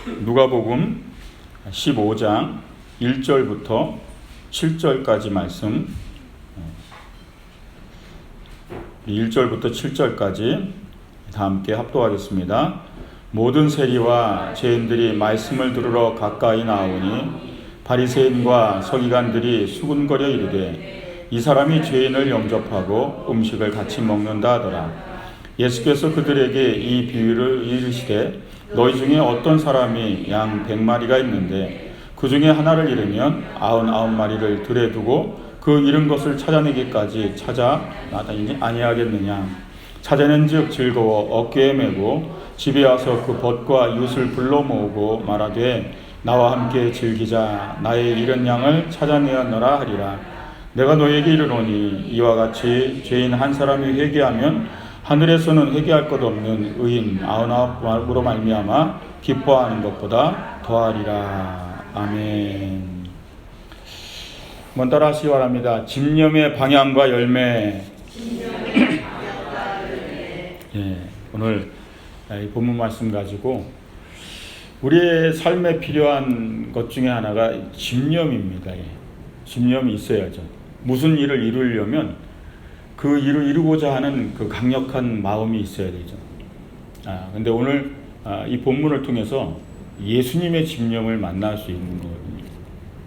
누가복음 15장 1절부터 7절까지 말씀, 1절부터 7절까지 다 함께 합독하겠습니다. 모든 세리와 죄인들이 말씀을 들으러 가까이 나오니 바리새인과 서기관들이 수군거려 이르되 이 사람이 죄인을 영접하고 음식을 같이 먹는다 하더라. 예수께서 그들에게 이 비유를 이르시되 너희 중에 어떤 사람이 양 100마리가 있는데 그 중에 하나를 잃으면 99마리를 들에 두고 그 잃은 것을 찾아내기까지 찾아나다니지 아니하겠느냐. 찾아낸즉 즐거워 어깨에 메고 집에 와서 그 벗과 이웃을 불러 모으고 말하되 나와 함께 즐기자. 나의 잃은 양을 찾아내었노라 하리라. 내가 너에게 이르노니 이와 같이 죄인 한 사람이 회개하면 하늘에서는 회개할 것 없는 의인 99으로 말미암아 기뻐하는 것보다 더하리라. 아멘. 한번 따라 하시기 바랍니다. 집념의 방향과 열매. 예, 오늘 이 본문 말씀 가지고 우리의 삶에 필요한 것 중에 하나가 집념입니다. 예. 집념이 있어야죠. 무슨 일을 이루려면 그 일을 이루고자 하는 그 강력한 마음이 있어야 되죠. 근데 오늘 이 본문을 통해서 예수님의 집념을 만날 수 있는 거거든요.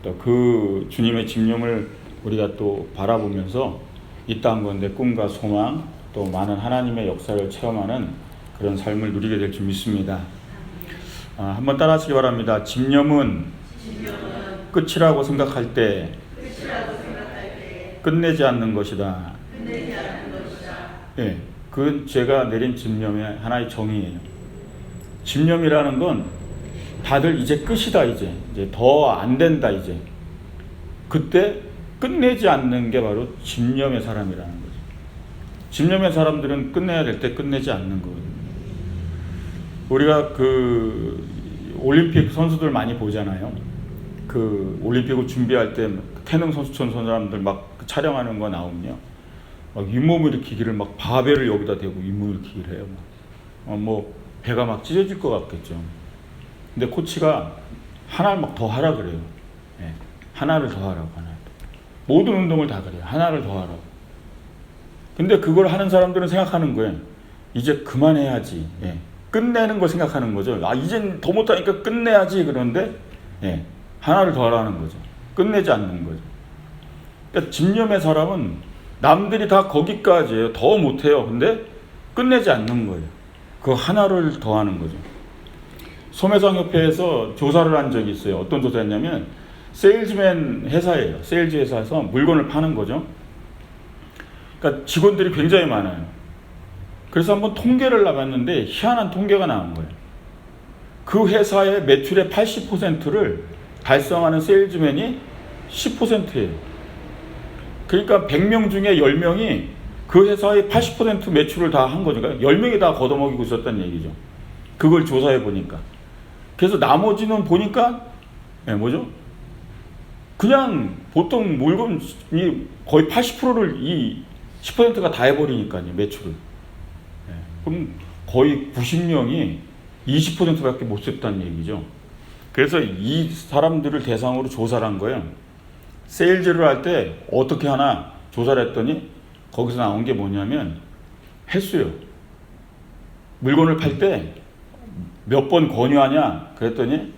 또 그 주님의 집념을 우리가 또 바라보면서 이 땅 가운데 꿈과 소망, 또 많은 하나님의 역사를 체험하는 그런 삶을 누리게 될 줄 믿습니다. 한번 따라하시기 바랍니다. 집념은 끝이라고 생각할 때 끝내지 않는 것이다. 예, 그건 제가 내린 집념의 하나의 정의예요. 집념이라는 건 다들 이제 끝이다, 이제 더 안 된다, 이제 그때 끝내지 않는 게 바로 집념의 사람이라는 거죠. 집념의 사람들은 끝내야 될 때 끝내지 않는 거거든요. 우리가 그 올림픽 선수들 많이 보잖아요. 그 올림픽을 준비할 때 태능 선수촌 사람들 막 촬영하는 거 나오면요, 막 윗몸 일으키기를 막 바벨을 여기다 대고 윗몸 일으키기를 해요. 뭐 배가 막 찢어질 것 같겠죠. 근데 코치가 하나를 막 더 하라 그래요. 예, 하나를 더 하라고. 모든 운동을 다 그래요. 하나를 더 하라고. 근데 그걸 하는 사람들은 생각하는 거예요. 이제 그만해야지. 예, 끝내는 걸 생각하는 거죠. 이젠 더 못하니까 끝내야지. 그런데 예, 하나를 더 하라는 거죠. 끝내지 않는 거죠. 그러니까 집념의 사람은 남들이 다 거기까지예요. 더 못해요. 근데 끝내지 않는 거예요. 그 하나를 더 하는 거죠. 소매상협회에서 조사를 한 적이 있어요. 어떤 조사였냐면 세일즈맨 회사예요. 세일즈 회사에서 물건을 파는 거죠. 그러니까 직원들이 굉장히 많아요. 그래서 한번 통계를 나갔는데 희한한 통계가 나온 거예요. 그 회사의 매출의 80%를 달성하는 세일즈맨이 10%예요. 그러니까 100명 중에 10명이 그 회사의 80% 매출을 다 한 거죠. 그러니까 10명이 다 걷어먹이고 있었다는 얘기죠. 그걸 조사해 보니까. 그래서 나머지는 보니까 뭐죠? 그냥 보통 물건이 거의 80%를 이 10%가 다 해버리니까요, 매출을. 그럼 거의 90명이 20%밖에 못 썼다는 얘기죠. 그래서 이 사람들을 대상으로 조사를 한 거예요. 세일즈를 할 때 어떻게 하나 조사를 했더니 거기서 나온 게 뭐냐면 횟수요. 물건을 팔 때 몇 번 권유하냐 그랬더니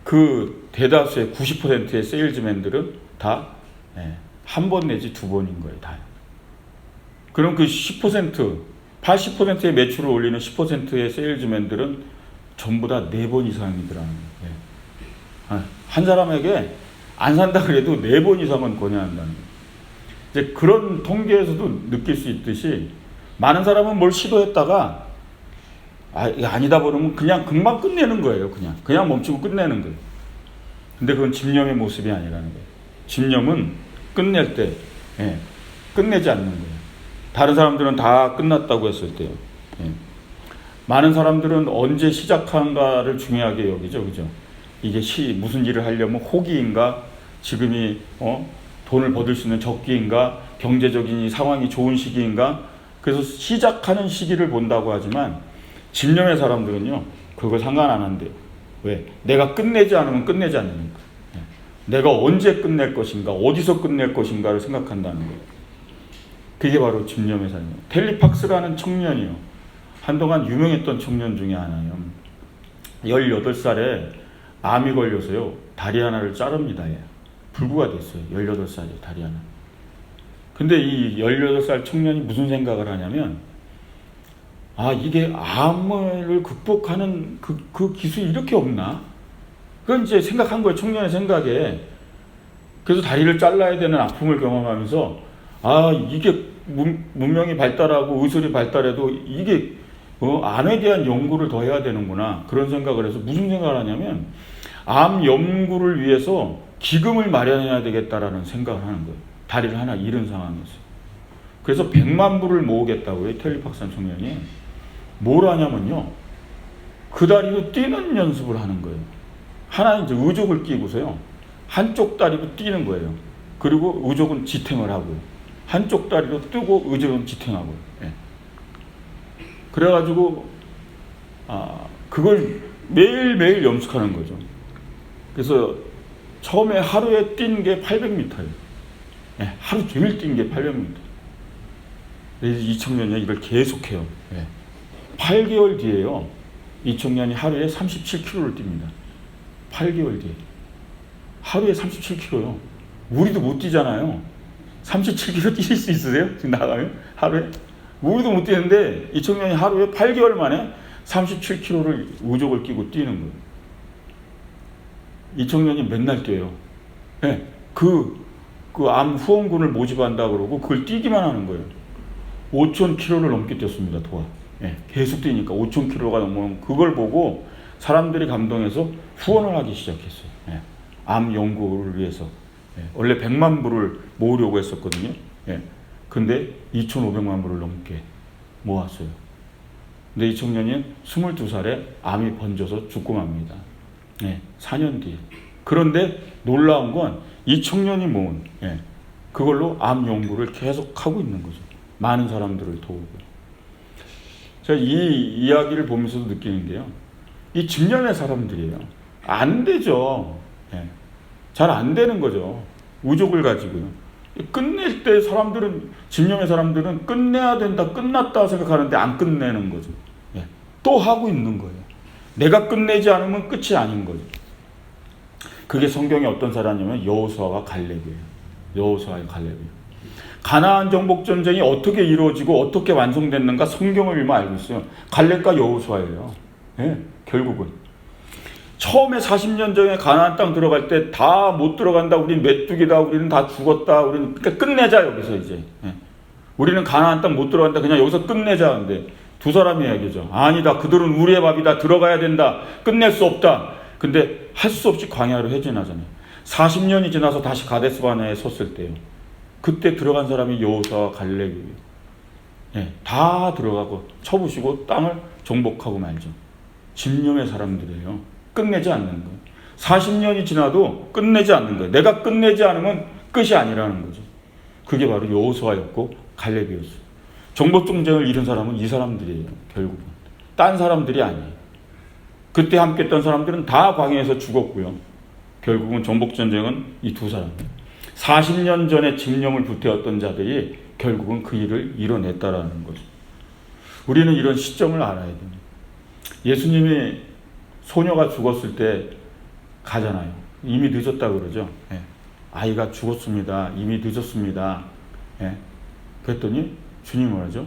그 대다수의 90%의 세일즈맨들은 다 한 번 내지 두 번인 거예요. 다. 그럼 그 10%, 80%의 매출을 올리는 10%의 세일즈맨들은 전부 다 4번 이상이더라는 거예요. 한 사람에게 안 산다 그래도 4번 이상은 권유한다는 거예요. 이제 그런 통계에서도 느낄 수 있듯이 많은 사람은 뭘 시도했다가 이게 아니다 그러면 그냥 금방 끝내는 거예요. 그냥 멈추고 끝내는 거예요. 근데 그건 집념의 모습이 아니라는 거예요. 집념은 끝낼 때 끝내지 않는 거예요. 다른 사람들은 다 끝났다고 했을 때요. 많은 사람들은 언제 시작한가를 중요하게 여기죠. 그죠? 이게 무슨 일을 하려면 호기인가? 지금이 돈을 벌을 수 있는 적기인가? 경제적인 상황이 좋은 시기인가? 그래서 시작하는 시기를 본다고 하지만 집념의 사람들은요, 그걸 상관 안 한대요. 왜? 내가 끝내지 않으면 끝내지 않으니까. 내가 언제 끝낼 것인가, 어디서 끝낼 것인가를 생각한다는 거예요. 그게 바로 집념의 삶이에요. 텔리 팍스라는 청년이요. 한동안 유명했던 청년 중에 하나예요. 18살에 암이 걸려서요. 다리 하나를 자릅니다. 얘. 불구가 됐어요. 18살에 다리 하나. 근데 이 18살 청년이 무슨 생각을 하냐면, 이게 암을 극복하는 그 기술이 이렇게 없나? 그건 이제 생각한 거예요. 청년의 생각에. 그래서 다리를 잘라야 되는 아픔을 경험하면서, 이게 문명이 발달하고 의술이 발달해도 이게 암에 대한 연구를 더 해야 되는구나. 그런 생각을 해서 무슨 생각을 하냐면, 암 연구를 위해서 기금을 마련해야 되겠다라는 생각을 하는 거예요. 다리를 하나 잃은 상황에서. 그래서 100만 불을 모으겠다고요. 텔리 팍스 청년이. 뭘 하냐면요. 그 다리로 뛰는 연습을 하는 거예요. 하나는 이제 의족을 끼고서요. 한쪽 다리로 뛰는 거예요. 그리고 의족은 지탱을 하고요. 한쪽 다리로 뜨고 의족은 지탱하고요. 예. 그래가지고 그걸 매일매일 연습하는 거죠. 그래서 처음에 하루에 뛴 게 800m예요. 예. 하루 종일 뛴 게 800m. 그래서 이 청년이 이걸 계속해요. 예. 8개월 뒤에요. 이 청년이 하루에 37km를 뜁니다. 8개월 뒤에. 하루에 37km요. 우리도 못 뛰잖아요. 37km 뛰실 수 있으세요? 지금 나가면? 하루에? 우리도 못 뛰는데 이 청년이 하루에 8개월 만에 37km를 의족을 끼고 뛰는 거예요. 이 청년이 맨날 뛰어요. 네. 그 암 후원군을 모집한다 그러고 그걸 뛰기만 하는 거예요. 5,000km를 넘게 뛰었습니다. 도하. 네. 계속 뛰니까 5,000km가 넘으면 그걸 보고 사람들이 감동해서 후원을 하기 시작했어요. 네. 암 연구를 위해서. 네. 원래 100만 불을 모으려고 했었거든요. 네. 근데 2,500만 불을 넘게 모았어요. 근데 이 청년이 22살에 암이 번져서 죽고 맙니다. 네. 4년 뒤에. 그런데 놀라운 건 이 청년이 모은 그걸로 암 연구를 계속 하고 있는 거죠. 많은 사람들을 도우고. 제가 이 이야기를 보면서도 느끼는 게요. 이 집념의 사람들이에요. 안 되죠. 잘 안 되는 거죠. 의족을 가지고요. 끝낼 때 사람들은, 집념의 사람들은 끝내야 된다, 끝났다 생각하는데 안 끝내는 거죠. 또 하고 있는 거예요. 내가 끝내지 않으면 끝이 아닌 거죠. 그게 성경에 어떤 사람이냐면 여호수아와 갈렙이에요. 여호수아와 갈렙이에요. 가나안 정복 전쟁이 어떻게 이루어지고 어떻게 완성됐는가 성경을 읽으면 알고 있어요. 갈렙과 여호수아예요. 결국은. 처음에 40년 전에 가나안 땅 들어갈 때 다 못 들어간다. 우린 메뚜기다. 우리는 다 죽었다. 우리는 그러니까 끝내자 여기서 이제. 우리는 가나안 땅 못 들어간다. 그냥 여기서 끝내자. 근데 두 사람이 이야기죠. 아니다. 그들은 우리의 밥이다. 들어가야 된다. 끝낼 수 없다. 근데 할 수 없이 광야로 해진하잖아요. 40년이 지나서 다시 가데스바네에 섰을 때요. 그때 들어간 사람이 여호수아와 갈렙이에요. 다 들어가고 쳐부시고 땅을 정복하고 말죠. 집념의 사람들이에요. 끝내지 않는 거예요. 40년이 지나도 끝내지 않는 거예요. 내가 끝내지 않으면 끝이 아니라는 거죠. 그게 바로 여호수아였고 갈렙이었어요. 정복 전쟁을 이룬 사람은 이 사람들이에요. 결국은. 딴 사람들이 아니에요. 그때 함께 했던 사람들은 다 광야에서 죽었고요. 결국은 정복전쟁은 이 두 사람. 40년 전에 집념을 불태웠던 자들이 결국은 그 일을 이뤄냈다라는 거죠. 우리는 이런 시점을 알아야 됩니다. 예수님이 소녀가 죽었을 때 가잖아요. 이미 늦었다 그러죠. 아이가 죽었습니다. 이미 늦었습니다. 그랬더니 주님이 뭐라죠?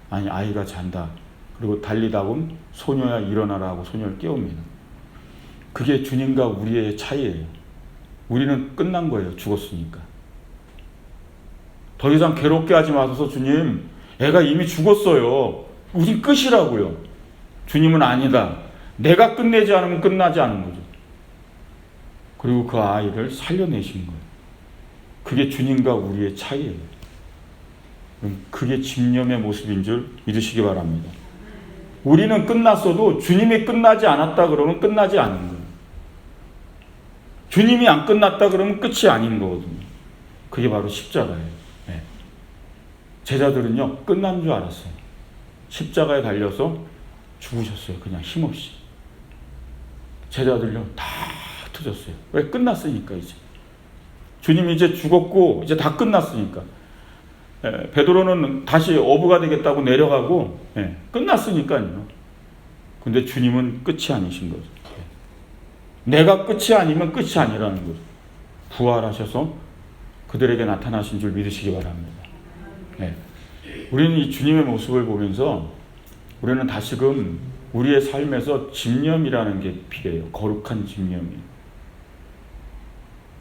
아니, 아이가 잔다. 그리고 달리다군 소녀야 일어나라 하고 소녀를 깨웁니다. 그게 주님과 우리의 차이예요. 우리는 끝난 거예요. 죽었으니까. 더 이상 괴롭게 하지 마소서 주님. 애가 이미 죽었어요. 우린 끝이라고요. 주님은 아니다. 내가 끝내지 않으면 끝나지 않은 거죠. 그리고 그 아이를 살려내신 거예요. 그게 주님과 우리의 차이예요. 그게 집념의 모습인 줄 믿으시기 바랍니다. 우리는 끝났어도 주님이 끝나지 않았다 그러면 끝나지 않은 거예요. 주님이 안 끝났다 그러면 끝이 아닌 거거든요. 그게 바로 십자가예요. 제자들은요, 끝난 줄 알았어요. 십자가에 달려서 죽으셨어요. 그냥 힘없이. 제자들요 다 흩어졌어요. 왜? 끝났으니까 이제. 주님이 이제 죽었고 이제 다 끝났으니까. 베드로는 다시 어부가 되겠다고 내려가고 끝났으니까요. 근데 주님은 끝이 아니신 거죠. 내가 끝이 아니면 끝이 아니라는 거죠. 부활하셔서 그들에게 나타나신 줄 믿으시기 바랍니다. 우리는 이 주님의 모습을 보면서 우리는 다시금 우리의 삶에서 집념이라는 게 필요해요. 거룩한 집념이.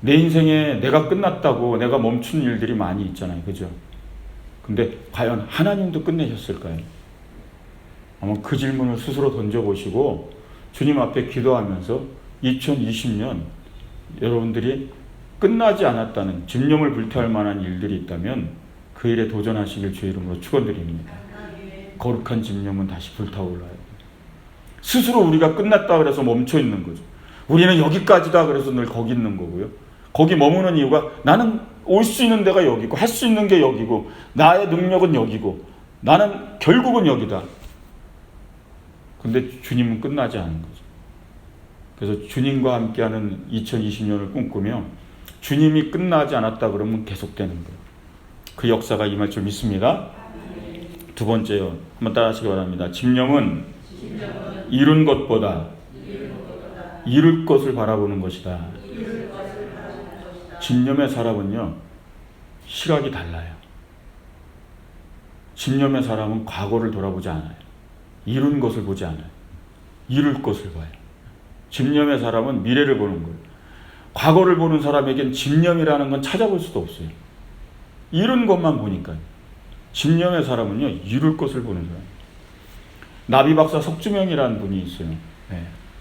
내 인생에 내가 끝났다고 내가 멈춘 일들이 많이 있잖아요. 그죠? 근데 과연 하나님도 끝내셨을까요? 아마 그 질문을 스스로 던져보시고 주님 앞에 기도하면서 2020년 여러분들이 끝나지 않았다는 집념을 불태울 만한 일들이 있다면 그 일에 도전하시길 주의 이름으로 축원드립니다. 거룩한 집념은 다시 불타올라요. 스스로 우리가 끝났다 그래서 멈춰 있는 거죠. 우리는 여기까지다 그래서 늘 거기 있는 거고요. 거기 머무는 이유가 나는 올 수 있는 데가 여기고 할 수 있는 게 여기고 나의 능력은 여기고 나는 결국은 여기다. 근데 주님은 끝나지 않은 거죠. 그래서 주님과 함께하는 2020년을 꿈꾸며 주님이 끝나지 않았다 그러면 계속되는 거예요. 그 역사가 임할 줄 믿습니다. 두 번째요. 한번 따라 하시기 바랍니다. 집념은 이룬 것보다 이룰 것을 바라보는 것이다. 집념의 사람은요, 시각이 달라요. 집념의 사람은 과거를 돌아보지 않아요. 이룬 것을 보지 않아요. 이룰 것을 봐요. 집념의 사람은 미래를 보는 거예요. 과거를 보는 사람에겐 집념이라는 건 찾아볼 수도 없어요. 이룬 것만 보니까요. 집념의 사람은요, 이룰 것을 보는 거예요. 나비박사 석주명이라는 분이 있어요.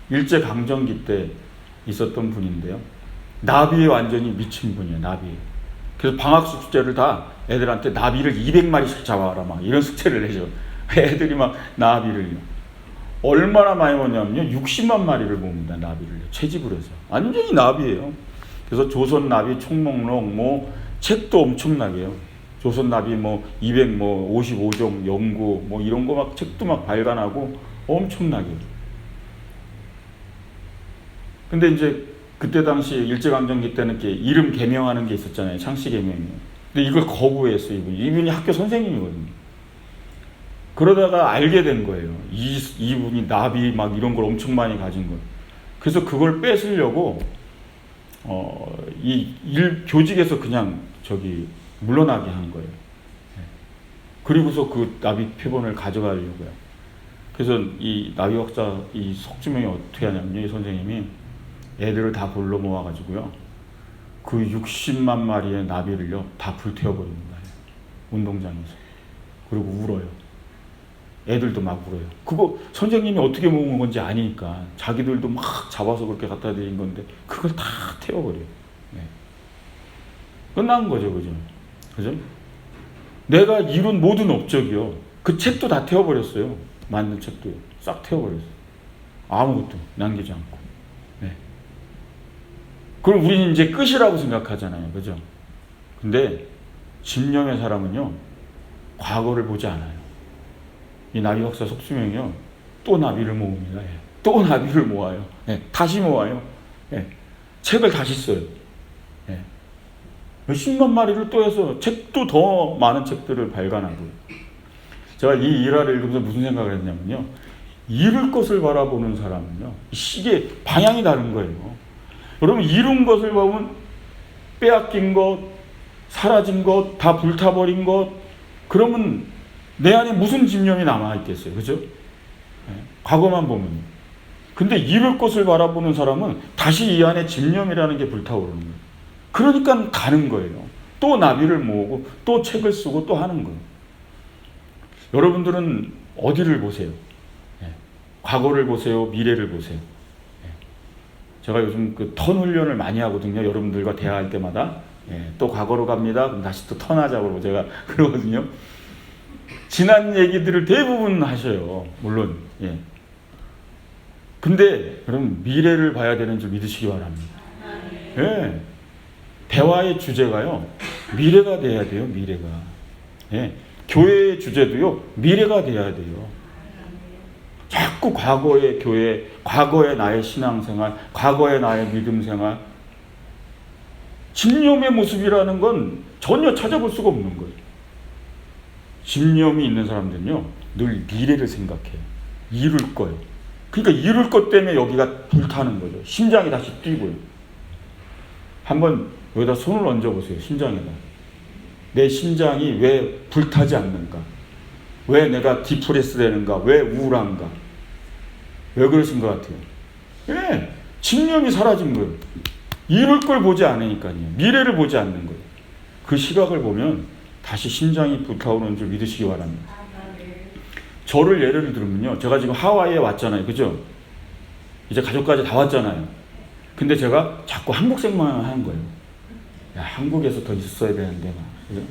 일제강점기 때 있었던 분인데요. 나비에 완전히 미친 분이에요. 나비. 그래서 방학 숙제를 다 애들한테 나비를 200마리씩 잡아와라 막 이런 숙제를 내죠. 애들이 막 나비를요. 얼마나 많이 먹냐면요. 60만 마리를 먹습니다. 나비를요. 채집을 해서. 완전히 나비예요. 그래서 조선 나비 총목록 뭐 책도 엄청나게요. 조선 나비 뭐 255종 연구 뭐 이런 거 막 책도 막 발간하고 엄청나게. 근데 이제 그때 당시 일제강점기 때는 이렇게 이름 개명하는 게 있었잖아요. 창씨 개명이요. 근데 이걸 거부했어요. 이분이 학교 선생님이거든요. 그러다가 알게 된 거예요. 이분이 나비 막 이런 걸 엄청 많이 가진 걸. 그래서 그걸 뺏으려고 교직에서 그냥 물러나게 한 거예요. 그리고서 그 나비 표본을 가져가려고요. 그래서 이 나비 학자 이 석주명이 어떻게 하냐면요. 이 선생님이 애들을 다 불러 모아가지고요. 그 60만 마리의 나비를요. 다 불태워버립니다. 운동장에서. 그리고 울어요. 애들도 막 울어요. 그거 선생님이 어떻게 모은 건지 아니까 자기들도 막 잡아서 그렇게 갖다 드린 건데 그걸 다 태워버려요. 끝난 거죠. 그죠? 내가 이룬 모든 업적이요. 그 책도 다 태워버렸어요. 만든 책도요. 싹 태워버렸어요. 아무것도 남기지 않고. 그럼 우리는 이제 끝이라고 생각하잖아요. 그죠? 근데 집념의 사람은요. 과거를 보지 않아요. 이 나비 박사 석수명이요. 또 나비를 모읍니다. 또 나비를 모아요. 다시 모아요. 책을 다시 써요. 몇십만 마리를 또 해서 책도 더 많은 책들을 발간하고요. 제가 이 일화를 읽으면서 무슨 생각을 했냐면요. 이룰 것을 바라보는 사람은요. 시계 방향이 다른 거예요. 여러분 이룬 것을 보면 빼앗긴 것, 사라진 것, 다 불타버린 것 그러면 내 안에 무슨 집념이 남아있겠어요. 그죠? 과거만 보면. 근데 이룰 것을 바라보는 사람은 다시 이 안에 집념이라는 게 불타오르는 거예요. 그러니까 가는 거예요. 또 나비를 모으고 또 책을 쓰고 또 하는 거예요. 여러분들은 어디를 보세요? 과거를 보세요? 미래를 보세요? 제가 요즘 그 턴 훈련을 많이 하거든요. 여러분들과 대화할 때마다. 또 과거로 갑니다. 그럼 다시 또 턴하자고 제가 그러거든요. 지난 얘기들을 대부분 하셔요. 물론. 근데 여러분 미래를 봐야 되는 줄 믿으시기 바랍니다. 대화의 주제가요. 미래가 돼야 돼요. 미래가. 교회의 주제도요. 미래가 돼야 돼요. 자꾸 과거의 교회, 과거의 나의 신앙생활, 과거의 나의 믿음생활, 집념의 모습이라는 건 전혀 찾아볼 수가 없는 거예요. 집념이 있는 사람들은요, 늘 미래를 생각해요. 이룰 거예요. 그러니까 이룰 것 때문에 여기가 불타는 거죠. 심장이 다시 뛰고요. 한번 여기다 손을 얹어보세요. 심장에다. 내 심장이 왜 불타지 않는가? 왜 내가 디프레스 되는가? 왜 우울한가? 왜 그러신 것 같아요? 예, 집념이 사라진 거예요. 이룰 걸 보지 않으니까요. 미래를 보지 않는 거예요. 그 시각을 보면 다시 심장이 불타오르는 줄 믿으시기 바랍니다. 저를 예를 들면요, 제가 지금 하와이에 왔잖아요. 그죠? 이제 가족까지 다 왔잖아요. 근데 제가 자꾸 한국 생각만 하는 거예요. 야, 한국에서 더 있어야 되는데 막. 그죠?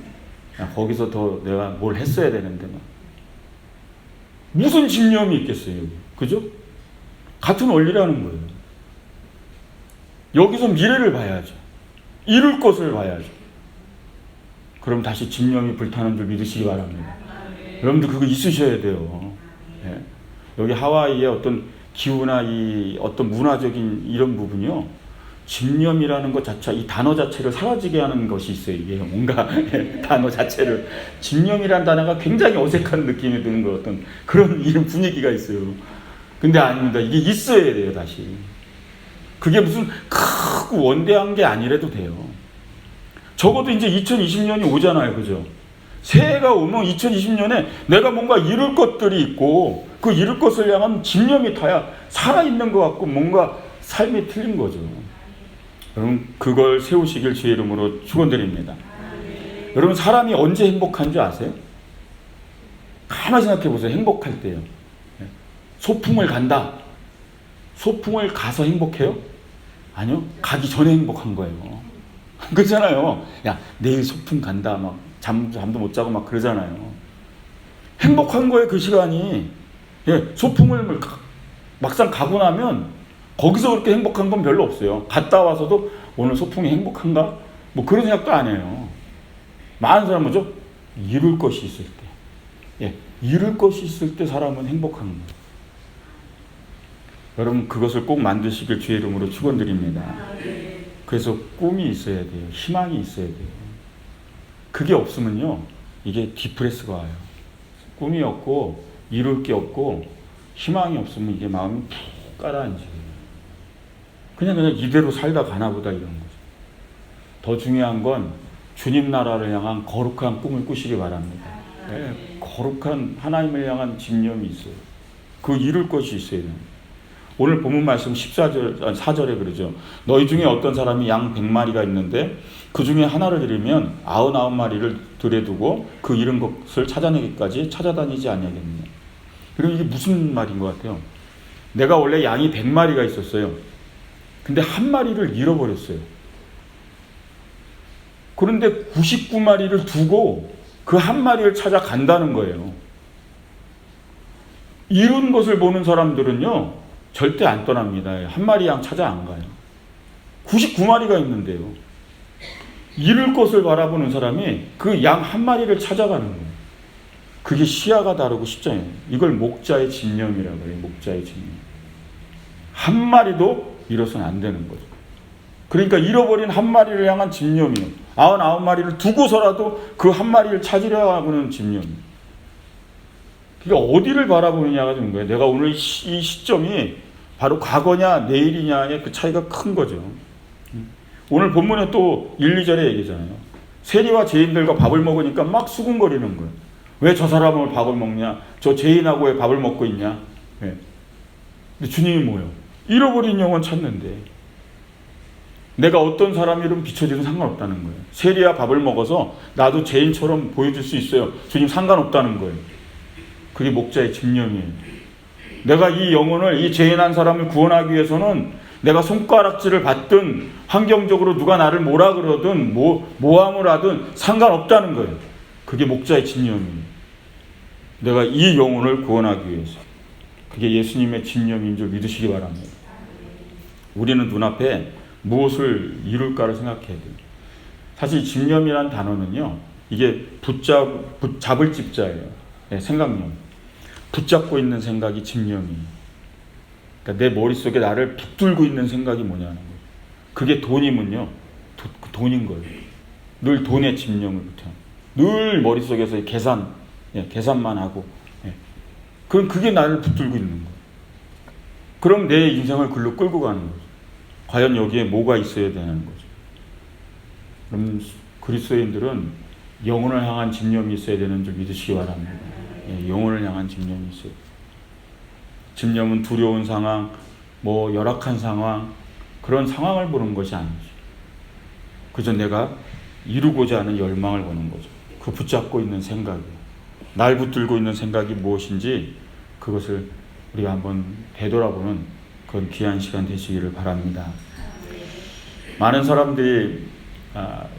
야, 거기서 더 내가 뭘 했어야 되는데 막. 무슨 집념이 있겠어요, 여기. 그죠? 같은 원리라는 거예요. 여기서 미래를 봐야죠. 이룰 것을 봐야죠. 그럼 다시 집념이 불타는 줄 믿으시기 바랍니다. 여러분들 그거 있으셔야 돼요. 예. 여기 하와이의 어떤 기후나 이 어떤 문화적인 이런 부분이요, 집념이라는 것 자체, 이 단어 자체를 사라지게 하는 것이 있어요. 이게 뭔가 단어 자체를, 집념이라는 단어가 굉장히 어색한 느낌이 드는 것 어떤 그런 이런 분위기가 있어요. 근데 아닙니다. 이게 있어야 돼요. 다시 그게 무슨 크고 원대한 게 아니라도 돼요. 적어도 이제 2020년이 오잖아요. 그죠? 새해가 오면 2020년에 내가 뭔가 이룰 것들이 있고 그 이룰 것을 향한 집념이 타야 살아있는 것 같고 뭔가 삶이 틀린 거죠. 여러분 그걸 세우시길 주의 이름으로 축원드립니다. 여러분 사람이 언제 행복한 줄 아세요? 가만히 생각해 보세요. 행복할 때요. 소풍을 간다. 소풍을 가서 행복해요? 아니요. 가기 전에 행복한 거예요. 그렇잖아요. 야, 내일 소풍 간다. 막 잠도 못 자고 막 그러잖아요. 행복한 거예요, 그 시간이. 예, 소풍을 막상 가고 나면 거기서 그렇게 행복한 건 별로 없어요. 갔다 와서도 오늘 소풍이 행복한가? 뭐 그런 생각도 안 해요. 많은 사람은 뭐죠? 이룰 것이 있을 때. 예, 이룰 것이 있을 때 사람은 행복한 거예요. 여러분 그것을 꼭 만드시길 주의 이름으로 축원드립니다. 그래서 꿈이 있어야 돼요. 희망이 있어야 돼요. 그게 없으면요, 이게 디프레스가 와요. 꿈이 없고 이룰 게 없고 희망이 없으면 이게 마음이 푹 가라앉아요. 그냥 이대로 살다 가나 보다 이런 거죠. 더 중요한 건 주님 나라를 향한 거룩한 꿈을 꾸시기 바랍니다. 네, 거룩한 하나님을 향한 집념이 있어요. 그 이룰 것이 있어야 돼요. 오늘 본문 말씀 4절에 그러죠. 너희 중에 어떤 사람이 양 100마리가 있는데 그 중에 하나를 잃으면 99마리를 들에 두고 그 잃은 것을 찾아내기까지 찾아다니지 않냐겠느냐. 그럼 이게 무슨 말인 것 같아요? 내가 원래 양이 100마리가 있었어요. 근데 한 마리를 잃어버렸어요. 그런데 99마리를 두고 그 한 마리를 찾아간다는 거예요. 잃은 것을 보는 사람들은요, 절대 안 떠납니다. 한 마리 양 찾아 안 가요. 99마리가 있는데요. 잃을 것을 바라보는 사람이 그 양 한 마리를 찾아가는 거예요. 그게 시야가 다르고 십자예요. 이걸 목자의 집념이라고 해요. 목자의 집념. 한 마리도 잃어서는 안 되는 거죠. 그러니까 잃어버린 한 마리를 향한 집념이요. 99마리를 두고서라도 그 한 마리를 찾으려 하는 집념이요. 그러니까 어디를 바라보느냐가 되는 거예요. 내가 오늘 이 시점이 바로 과거냐 내일이냐의 그 차이가 큰 거죠. 오늘 본문에 또 1, 2절에 얘기잖아요. 세리와 죄인들과 밥을 먹으니까 막 수군거리는 거예요. 왜 저 사람을 밥을 먹냐? 저 죄인하고 왜 밥을 먹고 있냐? 네. 근데 주님이 뭐예요? 잃어버린 영혼 찾는데 내가 어떤 사람이든 비춰지든 상관없다는 거예요. 세리와 밥을 먹어서 나도 죄인처럼 보여줄 수 있어요. 주님 상관없다는 거예요. 그게 목자의 집념이에요. 내가 이 영혼을, 이 죄인한 사람을 구원하기 위해서는 내가 손가락질을 받든 환경적으로 누가 나를 뭐라 그러든 모함을 하든 상관없다는 거예요. 그게 목자의 집념이에요. 내가 이 영혼을 구원하기 위해서. 그게 예수님의 집념인 줄 믿으시기 바랍니다. 우리는 눈앞에 무엇을 이룰까를 생각해야 돼요. 사실 집념이란 단어는요, 이게 붙잡을 집자예요. 네, 생각력. 붙잡고 있는 생각이 집념이에요. 그러니까 내 머릿속에 나를 붙들고 있는 생각이 뭐냐는 거예요. 그게 돈이면요, 돈인 거예요. 늘 돈에 집념을 붙여요. 늘 머릿속에서 계산만 하고, 그럼 그게 나를 붙들고 있는 거예요. 그럼 내 인생을 글로 끌고 가는 거죠. 과연 여기에 뭐가 있어야 되는 거죠. 그럼 그리스도인들은 영혼을 향한 집념이 있어야 되는 줄 믿으시기 바랍니다. 영혼을 향한 집념이 있어요. 집념은 두려운 상황, 열악한 상황, 그런 상황을 보는 것이 아니죠. 그저 내가 이루고자 하는 열망을 보는 거죠. 그 붙잡고 있는 생각이에요. 날 붙들고 있는 생각이 무엇인지 그것을 우리가 한번 되돌아보는 그런 귀한 시간 되시기를 바랍니다. 많은 사람들이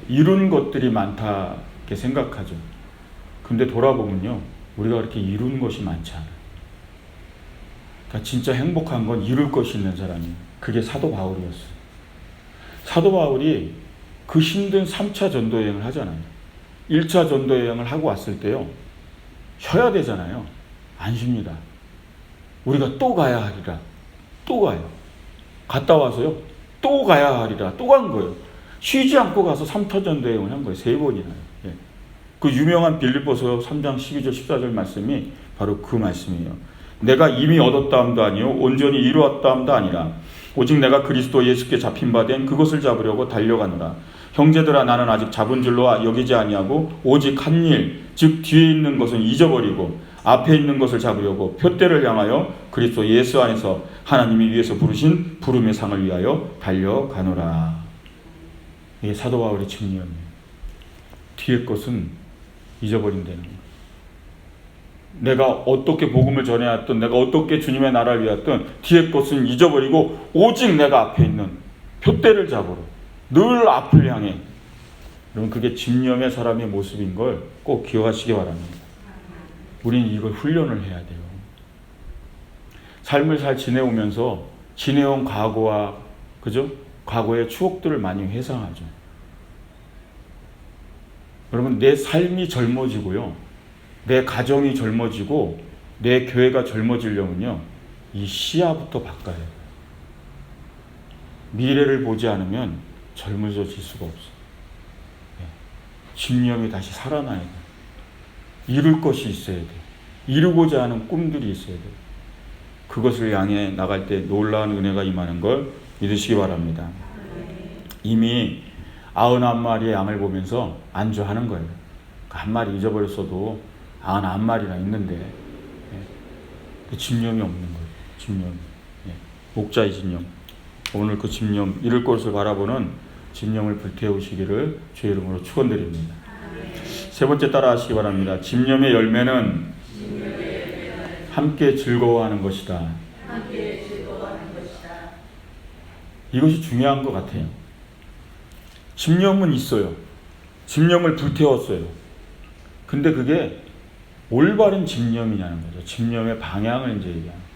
이룬 것들이 많다 이렇게 생각하죠. 근데 돌아보면요, 우리가 그렇게 이룬 것이 많지 않아요. 그러니까 진짜 행복한 건 이룰 것이 있는 사람이에요. 그게 사도 바울이었어요. 사도 바울이 그 힘든 3차 전도 여행을 하잖아요. 1차 전도 여행을 하고 왔을 때요, 쉬어야 되잖아요. 안 쉽니다. 우리가 또 가야 하리라. 또 가요. 갔다 와서요, 또 가야 하리라. 또 간 거예요. 쉬지 않고 가서 3차 전도 여행을 한 거예요. 3번이나요. 그 유명한 빌립보서 3장 12절 14절 말씀이 바로 그 말씀이에요. 내가 이미 얻었다 함도 아니요 온전히 이루었다 함도 아니라 오직 내가 그리스도 예수께 잡힌 바 된 그것을 잡으려고 달려가노라. 형제들아, 나는 아직 잡은 줄로 여기지 아니하고 오직 한 일, 즉 뒤에 있는 것은 잊어버리고 앞에 있는 것을 잡으려고 표대를 향하여 그리스도 예수 안에서 하나님이 위에서 부르신 부름의 상을 위하여 달려가노라. 이게 사도 바울의 집념이에요. 뒤에 것은 잊어버린다는 거예요. 내가 어떻게 복음을 전해왔든, 내가 어떻게 주님의 나라를 위하였든 뒤에 것은 잊어버리고 오직 내가 앞에 있는 표대를 잡으러 늘 앞을 향해. 여러분, 그게 집념의 사람의 모습인 걸 꼭 기억하시기 바랍니다. 우리는 이걸 훈련을 해야 돼요. 삶을 잘 지내오면서 지내온 과거와 과거의 추억들을 많이 회상하죠. 여러분, 내 삶이 젊어지고요, 내 가정이 젊어지고 내 교회가 젊어지려면요, 이 시야부터 바꿔야 해요. 미래를 보지 않으면 젊어질 수가 없어요. 집념이 다시 살아나야 돼요. 이룰 것이 있어야 돼요. 이루고자 하는 꿈들이 있어야 돼요. 그것을 향해 나갈 때 놀라운 은혜가 임하는 걸 믿으시기 바랍니다. 이미 91마리의 양을 보면서 안주하는 거예요. 한 마리 잊어버렸어도 91마리나 있는데, 그 집념이 없는 거예요. 집념. 목자의 집념. 오늘 그 집념, 이룰 것을 바라보는 집념을 불태우시기를 주의 이름으로 축원드립니다. 세 번째 따라 하시기 바랍니다. 집념의 열매는 함께 즐거워하는 것이다. 이것이 중요한 것 같아요. 집념은 있어요. 집념을 불태웠어요. 근데 그게 올바른 집념이냐는 거죠. 집념의 방향을 이제 얘기하는.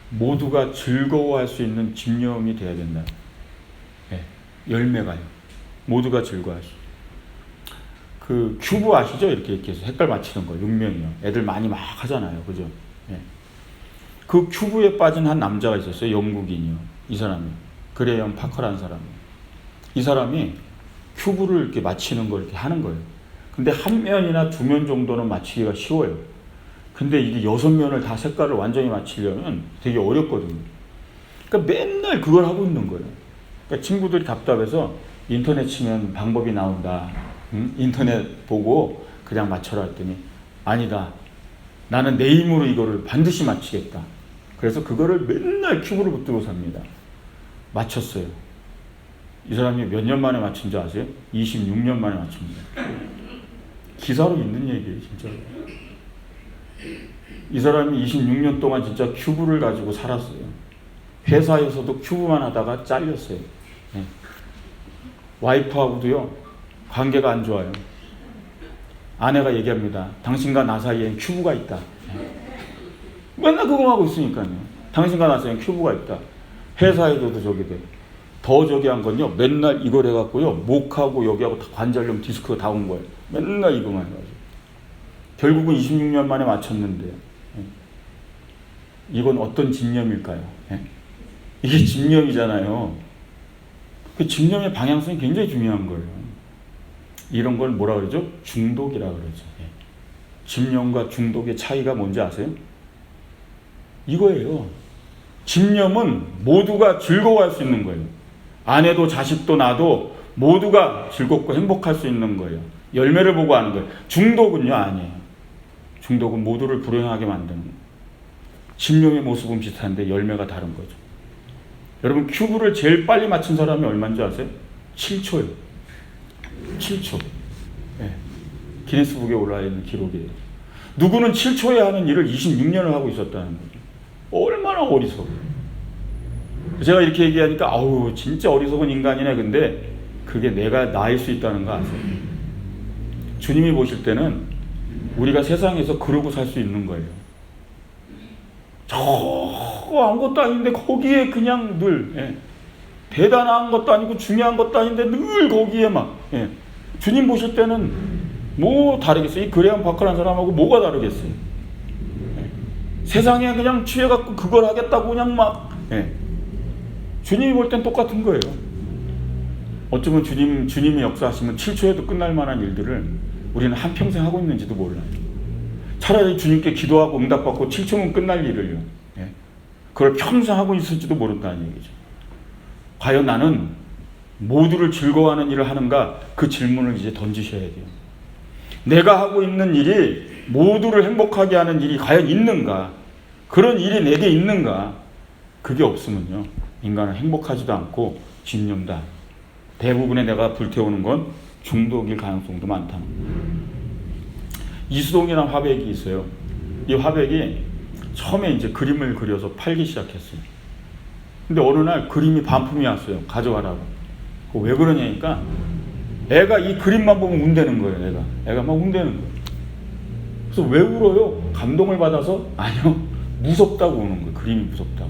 모두가 즐거워할 수 있는 집념이 돼야 된다. 열매가요. 모두가 즐거워할 수. 그 큐브 아시죠? 이렇게 해서 색깔 맞히는 거, 육면이요. 애들 많이 막 하잖아요, 그죠? 그 큐브에 빠진 한 남자가 있었어요. 영국인이요. 이 사람이 그레이엄 파커라는 사람이. 이 사람이 큐브를 이렇게 맞히는 걸 이렇게 하는 거예요. 근데 한 면이나 두 면 정도는 맞히기가 쉬워요. 근데 이게 6면을 다 색깔을 완전히 맞히려면 되게 어렵거든요. 그러니까 맨날 그걸 하고 있는 거예요. 그러니까 친구들이 답답해서 인터넷 치면 방법이 나온다. 인터넷 보고 그냥 맞춰라 했더니 아니다. 나는 내 힘으로 이거를 반드시 맞히겠다. 그래서 그거를 맨날 큐브를 붙들고 삽니다. 맞췄어요. 이 사람이 몇 년 만에 맞춘 줄 아세요? 26년 만에 맞춥니다. 기사로 있는 얘기예요, 진짜. 이 사람이 26년 동안 진짜 큐브를 가지고 살았어요. 회사에서도 큐브만 하다가 잘렸어요. 와이프하고도요, 관계가 안 좋아요. 아내가 얘기합니다. 당신과 나 사이엔 큐브가 있다. 맨날 그거 하고 있으니까요. 당신과 나 사이엔 큐브가 있다. 회사에서도 저기 돼. 더 저기 한 건요, 맨날 이걸 해갖고요, 목하고 여기하고 다 관절염 디스크가 다 온 거예요. 맨날 이거만 해가지고. 결국은 26년 만에 맞췄는데요. 이건 어떤 집념일까요? 예? 이게 집념이잖아요. 그 집념의 방향성이 굉장히 중요한 거예요. 이런 걸 뭐라 그러죠? 중독이라 그러죠. 예. 집념과 중독의 차이가 뭔지 아세요? 이거예요. 집념은 모두가 즐거워할 수 있는 거예요. 아내도 자식도 나도 모두가 즐겁고 행복할 수 있는 거예요. 열매를 보고 하는 거예요. 중독은요, 아니에요. 중독은 모두를 불행하게 만드는 거예요. 집념의 모습은 비슷한데 열매가 다른 거죠. 여러분, 큐브를 제일 빨리 맞춘 사람이 얼마인지 아세요? 7초예요. 7초. 네. 기네스북에 올라와 있는 기록이에요. 누구는 7초에 하는 일을 26년을 하고 있었다는 거죠. 얼마나 어리석어요. 제가 이렇게 얘기하니까 아우 진짜 어리석은 인간이네. 근데 그게 내가 나일 수 있다는 거 아세요? 주님이 보실 때는 우리가 세상에서 그러고 살 수 있는 거예요. 저 아무것도 아닌데 거기에 그냥 늘 대단한 것도 아니고 중요한 것도 아닌데 늘 거기에 막 주님 보실 때는 뭐 다르겠어요? 이 그레엄 바커라는 사람하고 뭐가 다르겠어요? 세상에 그냥 취해갖고 그걸 하겠다고 그냥 막 주님이 볼 땐 똑같은 거예요. 어쩌면 주님이 역사하시면 7초에도 끝날 만한 일들을 우리는 한평생 하고 있는지도 몰라요. 차라리 주님께 기도하고 응답받고 7초면 끝날 일을요. 그걸 평생 하고 있을지도 모른다는 얘기죠. 과연 나는 모두를 즐거워하는 일을 하는가? 그 질문을 이제 던지셔야 돼요. 내가 하고 있는 일이 모두를 행복하게 하는 일이 과연 있는가? 그런 일이 내게 있는가? 그게 없으면요, 인간은 행복하지도 않고 집념다. 대부분의 내가 불태우는 건 중독일 가능성도 많다는 거예요. 이수동이라는 화백이 있어요. 이 화백이 처음에 이제 그림을 그려서 팔기 시작했어요. 근데 어느 날 그림이 반품이 왔어요. 가져가라고. 왜 그러냐니까 애가 이 그림만 보면 운대는 거예요. 애가 막 운대는 거예요. 그래서 왜 울어요? 감동을 받아서? 아니요, 무섭다고 우는 거예요. 그림이 무섭다고.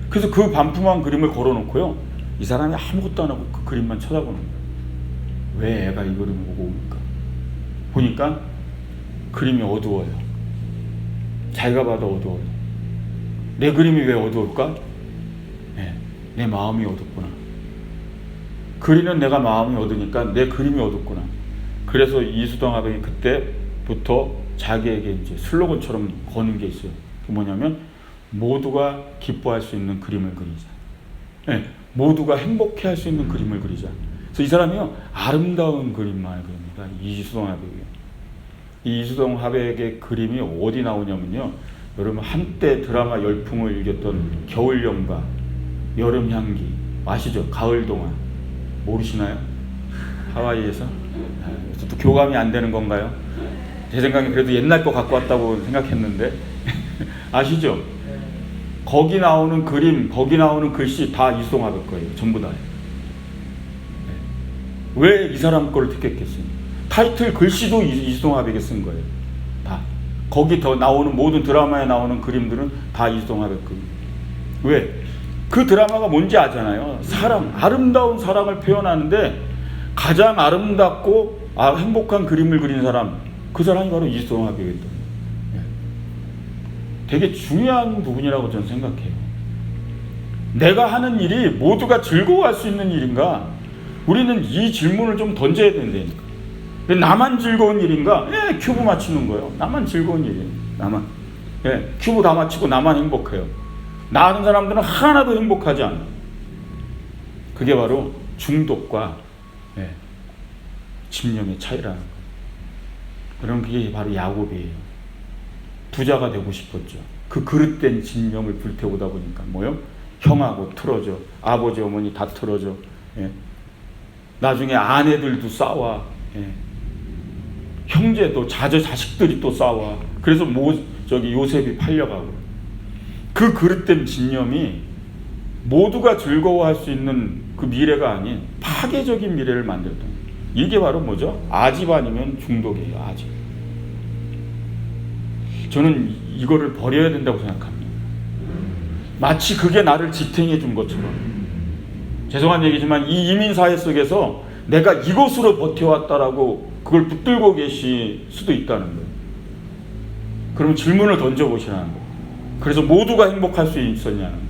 그래서 그 반품한 그림을 걸어놓고요, 이 사람이 아무것도 안 하고 그 그림만 쳐다보는 거예요. 왜 애가 이 그림을 보고 옵니까? 보니까 그림이 어두워요. 자기가 봐도 어두워요. 내 그림이 왜 어두울까? 내 마음이 어둡구나. 그리는 내가 마음이 어두니까 내 그림이 어둡구나. 그래서 이수동 화백이 그때부터 자기에게 이제 슬로건처럼 거는 게 있어요. 그게 뭐냐면 모두가 기뻐할 수 있는 그림을 그리자. 모두가 행복해할 수 있는 그림을 그리자. 그래서 이 사람이요, 아름다운 그림만 그립니다. 이수동 화백이요. 이 이수동 화백의 그림이 어디 나오냐면요, 여러분 한때 드라마 열풍을 일겼던 겨울연가, 여름향기 아시죠? 가을동화 모르시나요? 하와이에서? 또 교감이 안 되는 건가요? 제 생각에 그래도 옛날 거 갖고 왔다고 생각했는데 아시죠? 거기 나오는 그림, 거기 나오는 글씨 다 이수동 화백 거예요. 전부 다예요. 왜 이 사람 거를 택했겠어요? 타이틀 글씨도 이수동 화백이 쓴 거예요. 다. 거기 더 나오는 모든 드라마에 나오는 그림들은 다 이수동 화백 그림. 왜? 그 드라마가 뭔지 아잖아요. 사랑, 아름다운 사랑을 표현하는데 가장 아름답고 행복한 그림을 그린 사람, 그 사람이 바로 이수동 화백이었던 거예요. 되게 중요한 부분이라고 저는 생각해요. 내가 하는 일이 모두가 즐거워할 수 있는 일인가? 우리는 이 질문을 좀 던져야 된다니까. 나만 즐거운 일인가? 큐브 맞추는 거예요. 나만 즐거운 일이에요. 나만. 큐브 다 맞추고 나만 행복해요. 나 같은 사람들은 하나도 행복하지 않아요. 그게 바로 중독과 집념의 차이라는 거예요. 그럼 그게 바로 야곱이에요. 부자가 되고 싶었죠. 그 그릇된 집념을 불태우다 보니까 뭐요? 형하고 틀어져, 아버지 어머니 다 틀어져. 나중에 아내들도 싸워. 형제도 자식들이 또 싸워. 그래서 요셉이 팔려가고. 그 그릇된 집념이 모두가 즐거워할 수 있는 그 미래가 아닌 파괴적인 미래를 만들었던 거예요. 이게 바로 뭐죠? 아집 아니면 중독이에요. 아집. 저는 이거를 버려야 된다고 생각합니다. 마치 그게 나를 지탱해 준 것처럼. 죄송한 얘기지만 이 이민사회 속에서 내가 이것으로 버텨왔다라고 그걸 붙들고 계실 수도 있다는 거예요. 그럼 질문을 던져보시라는 거예요. 그래서 모두가 행복할 수 있었냐는 거예요.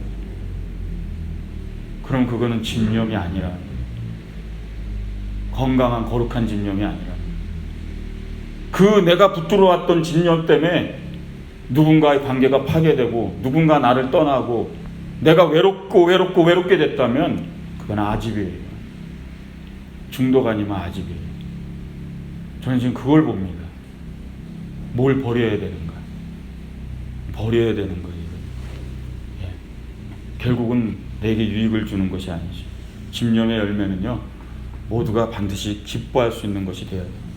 그럼 그거는 집념이 아니라, 건강한 거룩한 집념이 아니라, 그 내가 붙들어왔던 집념 때문에 누군가의 관계가 파괴되고 누군가 나를 떠나고 내가 외롭게 됐다면 그건 아집이에요. 중독 아니면 아집이에요. 저는 지금 그걸 봅니다. 뭘 버려야 되는가? 버려야 되는 거예요. 예. 결국은 내게 유익을 주는 것이 아니지. 집념의 열매는요, 모두가 반드시 기뻐할 수 있는 것이 되어야 돼요.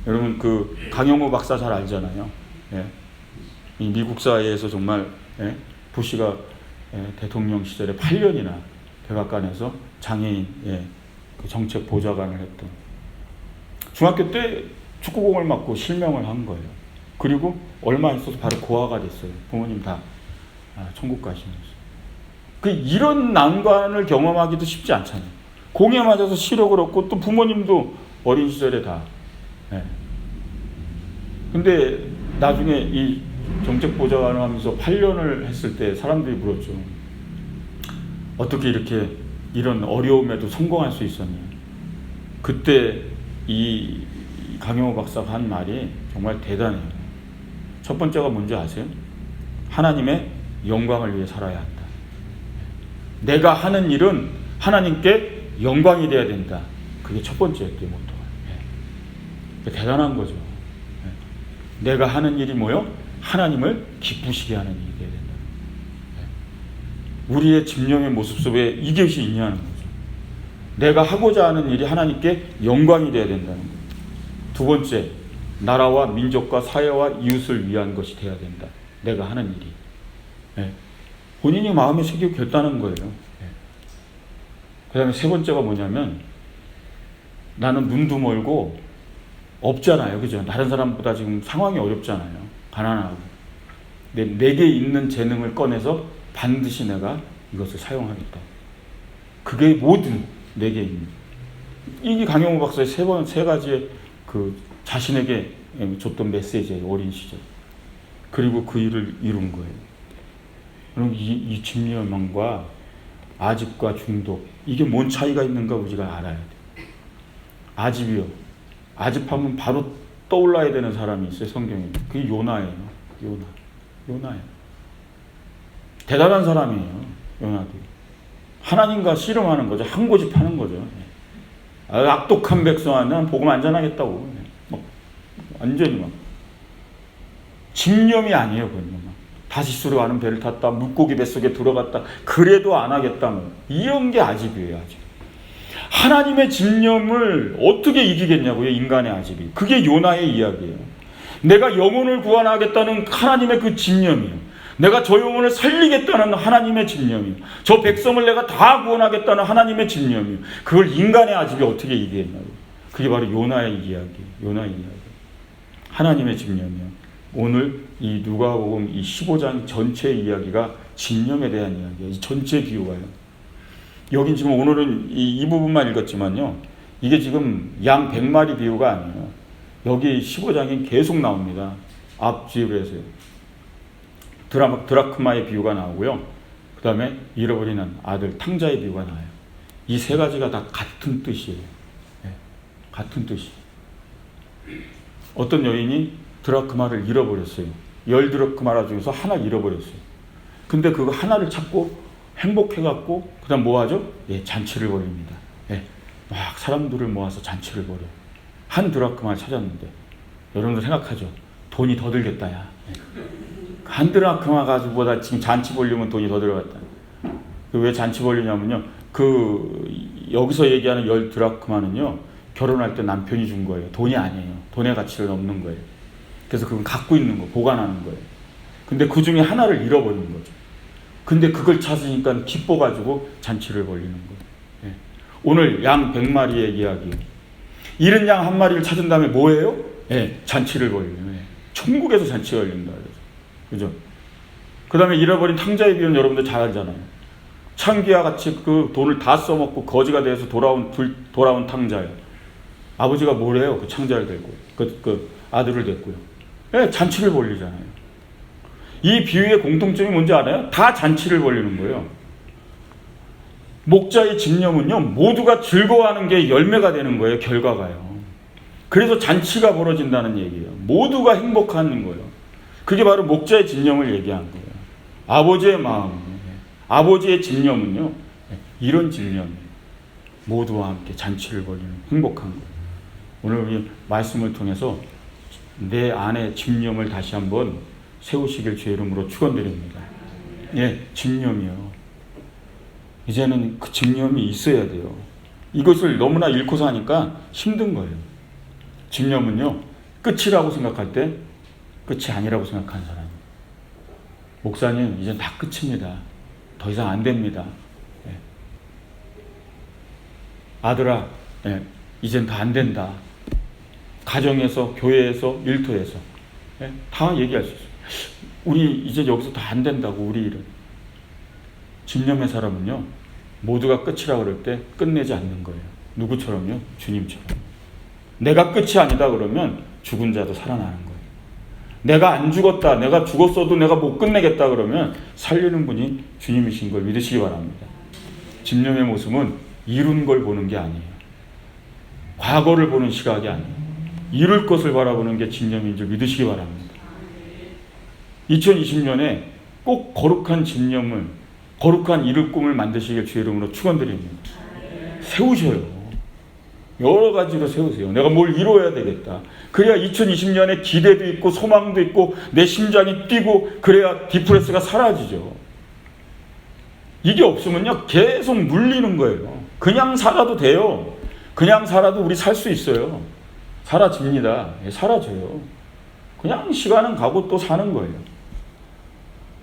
여러분, 그 강영호 박사 잘 알잖아요. 예. 이 미국 사회에서 정말, 예, 부시가, 예, 대통령 시절에 8년이나 백악관에서 장애인, 예, 그 정책 보좌관을 했던, 중학교 때 축구공을 맞고 실명을 한 거예요. 그리고 얼마 있어서 바로 고아가 됐어요. 부모님 다 천국 가시면서. 그 이런 난관을 경험하기도 쉽지 않잖아요. 공에 맞아서 시력을 얻고 또 부모님도 어린 시절에 다. 예. 근데 나중에 이 정책 보좌관을 하면서 8년을 했을 때 사람들이 물었죠. 어떻게 이렇게 이런 어려움에도 성공할 수 있었냐. 그때 이 강영호 박사가 한 말이 정말 대단해요. 첫 번째가 뭔지 아세요? 하나님의 영광을 위해 살아야 한다. 내가 하는 일은 하나님께 영광이 돼야 된다. 그게 첫 번째였대요, 모토가. 대단한 거죠. 내가 하는 일이 뭐요? 하나님을 기쁘시게 하는 일이 돼야 된다. 우리의 집념의 모습 속에 이것이 있냐는 거죠. 내가 하고자 하는 일이 하나님께 영광이 돼야 된다는 거예요. 두 번째, 나라와 민족과 사회와 이웃을 위한 것이 돼야 된다. 내가 하는 일이. 예. 본인이 마음에 새기고 결단한 거예요. 예. 그 다음에 세 번째가 뭐냐면, 나는 눈도 멀고 없잖아요. 그죠? 다른 사람보다 지금 상황이 어렵잖아요. 가난하고. 내게 있는 재능을 꺼내서 반드시 내가 이것을 사용하겠다. 그게 모든 내게 있는. 이게 강영호 박사의 세 가지의 그 자신에게 줬던 메시지예요. 어린 시절. 그리고 그 일을 이룬 거예요. 그럼 이 집념과 아집과 중독, 이게 뭔 차이가 있는가 우리가 알아야 돼요. 아집이요. 아집하면 바로 떠올라야 되는 사람이 있어요. 성경에. 그게 요나예요. 요나예요. 대단한 사람이에요. 요나도. 하나님과 씨름하는 거죠. 한 고집하는 거죠. 악독한 백성한테 난 복음 안 전하겠다고. 완전히 막. 집념이 아니에요. 그건. 다시스로 가는 배를 탔다. 물고기 뱃속에 들어갔다. 그래도 안 하겠다. 뭐. 이런 게 아집이에요. 아집. 하나님의 집념을 어떻게 이기겠냐고요. 인간의 아집이. 그게 요나의 이야기예요. 내가 영혼을 구원하겠다는 하나님의 그 집념이에요. 내가 저 영혼을 살리겠다는 하나님의 집념이에요. 저 백성을 내가 다 구원하겠다는 하나님의 집념이에요. 그걸 인간의 아집이 어떻게 이기겠냐고요. 그게 바로 요나의 이야기예요. 요나의 이야기. 하나님의 집념이에요. 오늘 이 누가복음 이 15장 전체의 이야기가 집념에 대한 이야기예요. 이 전체 비유가요. 여긴 지금 오늘은 이 부분만 읽었지만요. 이게 지금 양 100마리 비유가 아니에요. 여기 15장이 계속 나옵니다. 앞지을에서요. 드라크마의 비유가 나오고요. 그 다음에 잃어버리는 아들 탕자의 비유가 나와요. 이 세 가지가 다 같은 뜻이에요. 네. 같은 뜻이. 어떤 여인이 드라크마를 잃어버렸어요. 10드라크마 중에서 하나 잃어버렸어요. 근데 그거 하나를 찾고 행복해갖고 그 다음 뭐 하죠? 예, 잔치를 벌입니다. 예, 막 사람들을 모아서 잔치를 벌여요. 한 드라크마를 찾았는데 여러분들 생각하죠? 돈이 더 들겠다. 야. 예. 한 드라크마 가지고보다 지금 잔치 벌려면 돈이 더 들어갔다. 왜 잔치 벌리냐면요. 여기서 얘기하는 10드라크마는요. 결혼할 때 남편이 준 거예요. 돈이 아니에요. 돈의 가치를 넘는 거예요. 그래서 그건 갖고 있는 거, 보관하는 거예요. 근데 그 중에 하나를 잃어버린 거죠. 근데 그걸 찾으니까 기뻐가지고 잔치를 벌리는 거예요. 예. 오늘 양 100마리의 이야기. 잃은 양 한 마리를 찾은 다음에 뭐예요? 예, 잔치를 벌려요. 예. 천국에서 잔치가 열린다. 그죠? 그 다음에 잃어버린 탕자의 비유는 여러분들 잘 알잖아요. 창기와 같이 그 돈을 다 써먹고 거지가 돼서 돌아온 탕자예요. 아버지가 뭐래요? 그 창자를 데리고 그 아들을 데리고요. 예, 잔치를 벌리잖아요. 이 비유의 공통점이 뭔지 알아요? 다 잔치를 벌리는 거예요. 목자의 집념은요, 모두가 즐거워하는 게 열매가 되는 거예요. 결과가요. 그래서 잔치가 벌어진다는 얘기예요. 모두가 행복하는 거예요. 그게 바로 목자의 집념을 얘기한 거예요. 아버지의 마음, 아버지의 집념은요, 이런 집념이에요. 모두와 함께 잔치를 벌이는 행복한 거예요. 오늘 우리 말씀을 통해서 내 안에 집념을 다시 한번 세우시길 주의 이름으로 축원드립니다. 예, 집념이요. 이제는 그 집념이 있어야 돼요. 이것을 너무나 잃고 사니까 힘든 거예요. 집념은요, 끝이라고 생각할 때 끝이 아니라고 생각하는 사람. 목사님, 이제 다 끝입니다. 더 이상 안 됩니다. 예. 아들아, 예, 이젠 다 안 된다. 가정에서, 교회에서, 일터에서, 예, 다 얘기할 수 있어요. 우리 이제 여기서 다 안 된다고, 우리 일은. 집념의 사람은요, 모두가 끝이라고 그럴 때 끝내지 않는 거예요. 누구처럼요? 주님처럼. 내가 끝이 아니다 그러면 죽은 자도 살아나는 거예요. 내가 안 죽었다, 내가 죽었어도 내가 못 끝내겠다 그러면 살리는 분이 주님이신 걸 믿으시기 바랍니다. 집념의 모습은 이룬 걸 보는 게 아니에요. 과거를 보는 시각이 아니에요. 이룰 것을 바라보는 게 집념인 줄 믿으시기 바랍니다. 2020년에 꼭 거룩한 집념을, 거룩한 이룰 꿈을 만드시길 주의 이름으로 축원드립니다. 세우셔요. 여러 가지로 세우세요. 내가 뭘 이루어야 되겠다. 그래야 2020년에 기대도 있고 소망도 있고 내 심장이 뛰고 그래야 디프레스가 사라지죠. 이게 없으면요, 계속 물리는 거예요. 그냥 살아도 돼요. 그냥 살아도 우리 살 수 있어요. 사라집니다. 사라져요. 그냥 시간은 가고 또 사는 거예요.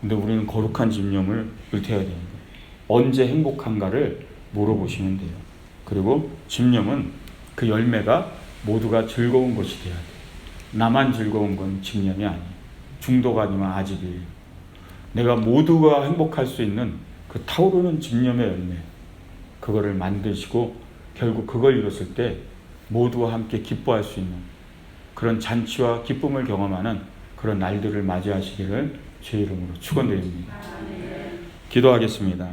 근데 우리는 거룩한 집념을 불태워야 되는 거예요. 언제 행복한가를 물어보시면 돼요. 그리고 집념은 그 열매가 모두가 즐거운 것이 돼야 돼요. 나만 즐거운 건 집념이 아니에요. 중도가 아니면 아집이에요. 내가 모두가 행복할 수 있는 그 타오르는 집념의 열매, 그거를 만드시고 결국 그걸 이뤘을 때 모두와 함께 기뻐할 수 있는 그런 잔치와 기쁨을 경험하는 그런 날들을 맞이하시기를 주의 이름으로 축원드립니다. 기도하겠습니다.